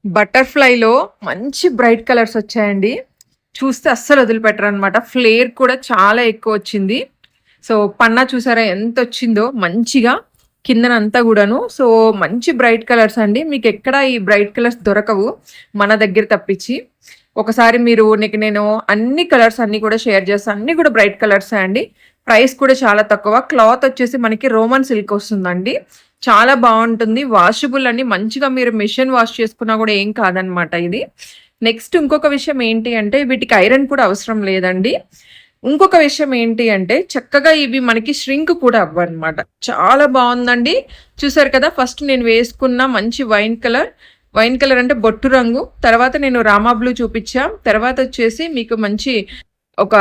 బటర్‌ఫ్లైలో మంచి bright colours వచ్చాయండి. చూస్తే అస్సలు వదిలిపెట్టరనమాట. ఫ్లేర్ కూడా చాలా ఎక్కువొచ్చింది. సో, పన్నా చూసారా ఎంతొచ్చిందో మంచిగా కిందనంతా గూడాను. సో, మంచి బ్రైట్ కలర్స్ అండి. మీకెక్కడ ఈ బ్రైట్ కలర్స్ దొరకవు మన దగ్గర తప్పించి. ఒకసారి నేను అన్ని కలర్స్ అన్నీ కూడా షేర్ చేస్తాను. అన్నీ కూడా బ్రైట్ కలర్సే అండి. ప్రైస్ కూడా చాలా తక్కువ. క్లాత్ వచ్చేసి మనకి రోమన్ సిల్క్ వస్తుందండి. చాలా బావుంటుంది. వాషబుల్ అండి. మంచిగా మీరు మిషన్ వాష్ చేసుకున్నా గూడా ఏం కాదనమాట ఇది. నెక్స్ట్ ఇంకొక విషయం ఏంటి అంటే వీటికి ఐరన్ కూడా అవసరం లేదండి. ఇంకొక విషయం ఏంటి అంటే చక్కగా ఇవి మనకి ష్రింక్ కూడా అవ్వనమాట. చాలా బావుందండి. చూసారు కదా! ఫస్ట్ నేను వేసుకున్న మంచి వైన్ కలర్ అంటే బొట్టు రంగు. తర్వాత నేను రామా బ్లూ చూపిచ్చా. తర్వాత వచ్చేసి మీకు మంచి ఒక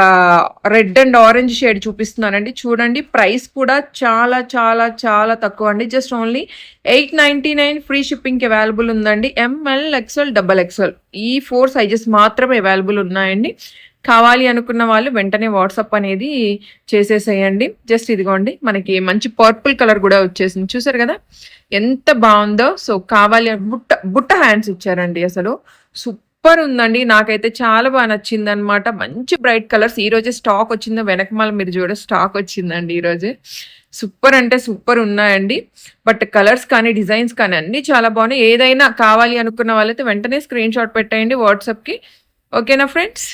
రెడ్ అండ్ ఆరెంజ్ షేడ్ చూపిస్తున్నానండి. చూడండి ప్రైస్ కూడా చాలా చాలా చాలా తక్కువ అండి. జస్ట్ ఓన్లీ 899 ఫ్రీ షిప్పింగ్‌కి అవైలబుల్ ఉందండి. ఎంఎల్, ఎక్స్ఎల్, డబుల్ ఎక్స్ఎల్ ఈ 4 సైజెస్ మాత్రమే అవైలబుల్ ఉన్నాయండి. కావాలి అనుకున్న వాళ్ళు వెంటనే వాట్సాప్ అనేది చేసేసేయండి. జస్ట్ ఇదిగోండి మనకి మంచి పర్పుల్ కలర్ కూడా వచ్చేసింది. చూసారు కదా ఎంత బాగుందో. సో కావాలి బుట్ట హ్యాండ్స్ ఇచ్చారండి. అసలు సూపర్ ఉందండి. నాకైతే చాలా బాగా నచ్చిందనమాట. మంచి బ్రైట్ కలర్స్ ఈ రోజే స్టాక్ వచ్చిందో వెనకమాల మీరు చూడ స్టాక్ వచ్చిందండి ఈరోజే. సూపర్ అంటే సూపర్ ఉన్నాయండి. బట్ కలర్స్ కానీ డిజైన్స్ కానీ అన్నీ చాలా బాగున్నాయి. ఏదైనా కావాలి అనుకున్న వాళ్ళైతే వెంటనే స్క్రీన్ షాట్ పెట్టేయండి వాట్సాప్కి. ఓకేనా ఫ్రెండ్స్?